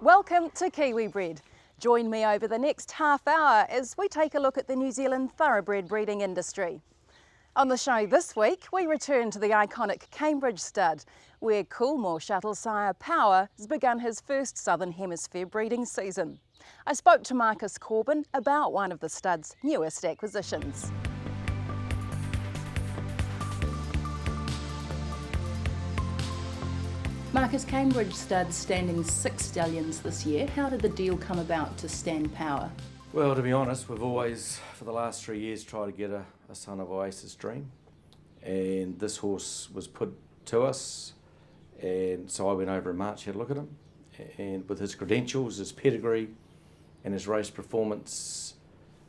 Welcome to Kiwi Bred. Join me over the next half hour as we take a look at the New Zealand thoroughbred breeding industry. On the show this week, we return to the iconic Cambridge stud, where Coolmore shuttle sire Power has begun his first Southern Hemisphere breeding season. I spoke to Marcus Corban about one of the stud's newest acquisitions. Marcus, Cambridge stud standing 6 stallions this year. How did the deal come about to stand Power? Well, to be honest, we've always, for the last 3 years, tried to get a son of Oasis Dream. And this horse was put to us, and so I went over in March, had a look at him. And with his credentials, his pedigree, and his race performance,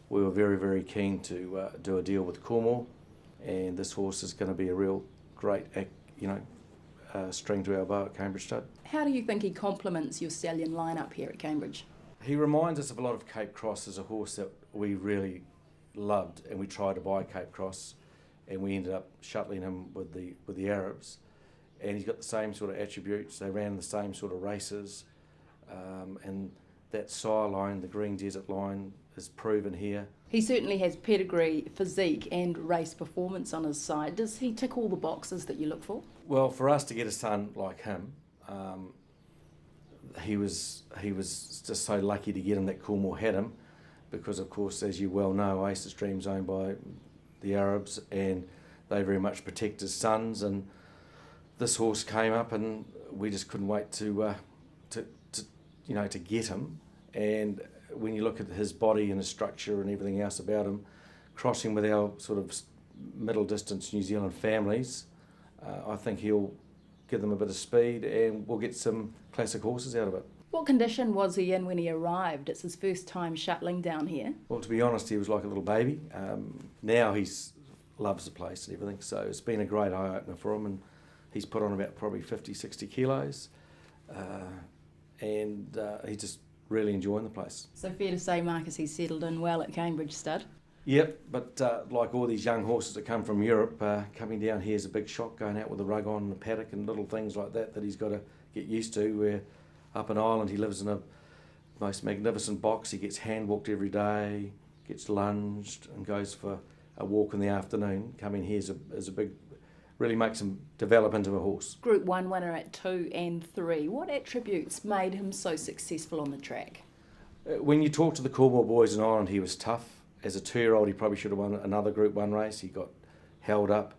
we were very, very keen to do a deal with Coolmore. And this horse is going to be a real great, string to our bow at Cambridge Stud. How do you think he complements your stallion lineup here at Cambridge? He reminds us of a lot of Cape Cross as a horse that we really loved, and we tried to buy Cape Cross, and we ended up shuttling him with the Arabs. And he's got the same sort of attributes. They ran the same sort of races, and that sire line, the Green Desert line, is proven here. He certainly has pedigree, physique and race performance on his side. Does he tick all the boxes that you look for? Well, for us to get a son like him, he was just so lucky to get him that Coolmore had him, because of course, as you well know, Oasis Dream's owned by the Arabs, and they very much protect his sons. And this horse came up, and we just couldn't wait to get him. And when you look at his body and his structure and everything else about him, crossing with our sort of middle distance New Zealand families, I think he'll give them a bit of speed, and we'll get some classic horses out of it. What condition was he in when he arrived? It's his first time shuttling down here. Well, to be honest, he was like a little baby. Now he loves the place and everything, so it's been a great eye-opener for him, and he's put on about probably 50, 60 kilos, and he's just really enjoying the place. So fair to say, Marcus, he's settled in well at Cambridge Stud? Yep, but like all these young horses that come from Europe, coming down here is a big shock, going out with a rug on and a paddock and little things like that he's got to get used to. Where up in Ireland he lives in a most magnificent box, he gets hand-walked every day, gets lunged and goes for a walk in the afternoon. Coming here is a big, really makes him develop into a horse. Group 1 winner at 2 and 3. What attributes made him so successful on the track? When you talk to the Coolmore boys in Ireland, he was tough. As a 2-year-old, he probably should have won another Group 1 race. He got held up.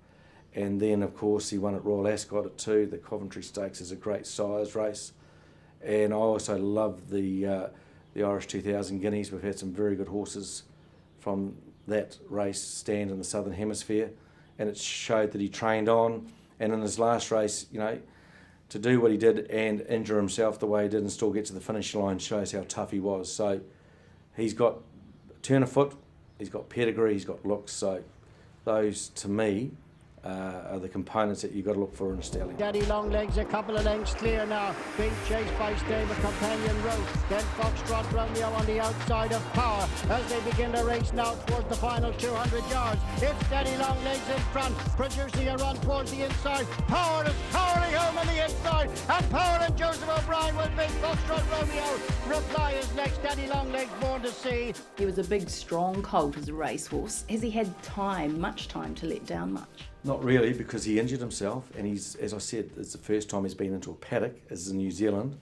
And then, of course, he won at Royal Ascot at 2. The Coventry Stakes is a great size race. And I also love the Irish 2000 Guineas. We've had some very good horses from that race stand in the Southern Hemisphere. And it showed that he trained on. And in his last race, to do what he did and injure himself the way he did and still get to the finish line shows how tough he was. So he's got turn of foot, he's got pedigree, he's got looks. So those, to me, are the components that you've got to look for in a stallion. Daddy Longlegs a couple of lengths clear now, being chased by Stable Companion Road, then Foxtrot Romeo on the outside of Power as they begin to race now towards the final 200 yards. It's Daddy Longlegs in front, producing a run towards the inside. Power is powering home on the inside, and Power and Joseph O'Brien will beat Foxtrot Romeo. Reply is next, Daddy Longlegs born to see. He was a big, strong colt as a racehorse. Has he had much time to let down much? Not really, because he injured himself, and he's, as I said, it's the first time he's been into a paddock, as in New Zealand,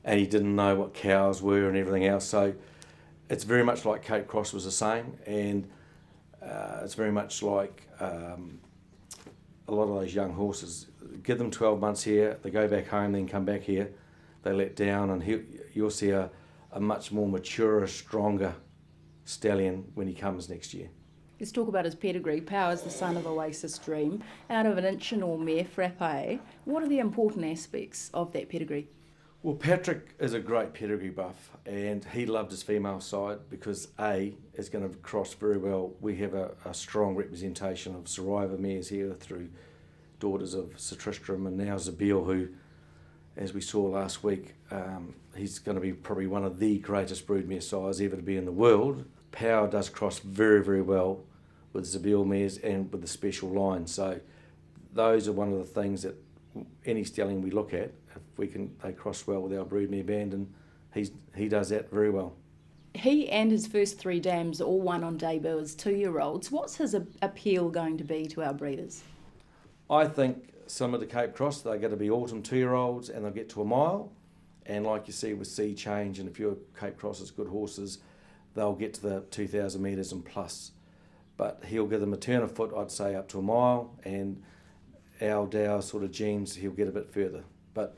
and he didn't know what cows were and everything else. So it's very much like Cape Cross was the same, and it's very much like a lot of those young horses. Give them 12 months here, they go back home, then come back here, they let down, and you'll see a much more mature, stronger stallion when he comes next year. Let's talk about his pedigree. Power's the son of Oasis Dream, out of an Inchinor mare, Frappe. What are the important aspects of that pedigree? Well, Patrick is a great pedigree buff, and he loved his female side because A, is going to cross very well. We have a strong representation of Sariva mares here through daughters of Sir Tristram and now Zabeel, who, as we saw last week, he's going to be probably one of the greatest broodmare sires ever to be in the world. Power does cross very, very well with Zabeel mares and with the special line. So those are one of the things that any stallion we look at, if they cross well with our broodmare band, and he does that very well. He and his first 3 dams all won on debut as 2-year-olds. What's his appeal going to be to our breeders? I think similar to Cape Cross, they're going to be autumn 2-year-olds and they'll get to a mile. And like you see with Sea Change and a few of Cape Cross's good horses, they'll get to the 2,000 metres and plus. But he'll give them a turn of foot, I'd say, up to a mile. And our Dow sort of genes, he'll get a bit further. But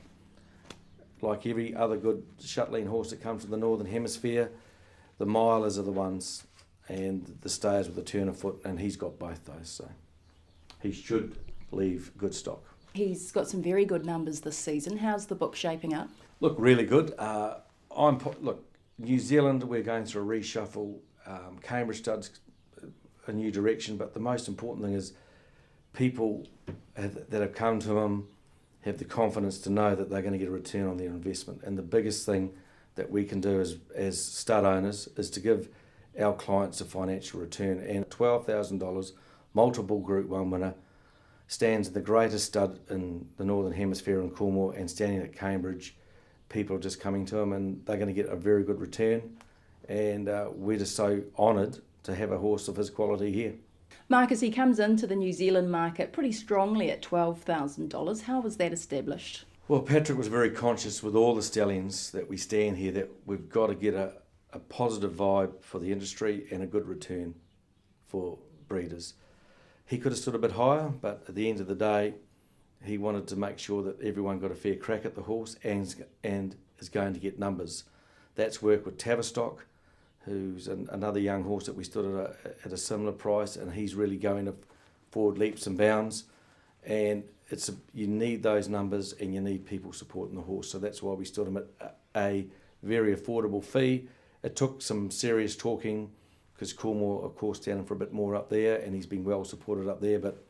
like every other good shuttling horse that comes from the Northern Hemisphere, the milers are the ones and the stayers with a turn of foot, and he's got both those, so he should leave good stock. He's got some very good numbers this season. How's the book shaping up? Look, really good. Look, New Zealand, we're going through a reshuffle. Cambridge Stud's a new direction, but the most important thing is people that have come to him have the confidence to know that they're going to get a return on their investment. And the biggest thing that we can do as stud owners is to give our clients a financial return. And $12,000, multiple Group 1 winner, stands the greatest stud in the Northern Hemisphere in Cornwall, and standing at Cambridge, people are just coming to him and they're going to get a very good return. And we're just so honoured to have a horse of his quality here. Marcus, he comes into the New Zealand market pretty strongly at $12,000. How was that established? Well, Patrick was very conscious with all the stallions that we stand here that we've got to get a positive vibe for the industry and a good return for breeders. He could have stood a bit higher, but at the end of the day, he wanted to make sure that everyone got a fair crack at the horse and is going to get numbers. That's work with Tavistock, who's another young horse that we stood at a similar price, and he's really going forward leaps and bounds. And you need those numbers and you need people supporting the horse. So that's why we stood him at a very affordable fee. It took some serious talking because Cornwall, of course, down for a bit more up there, and he's been well supported up there. But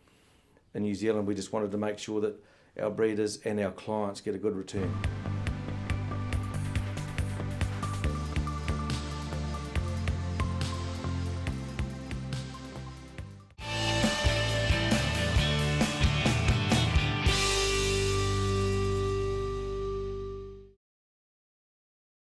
in New Zealand, we just wanted to make sure that our breeders and our clients get a good return.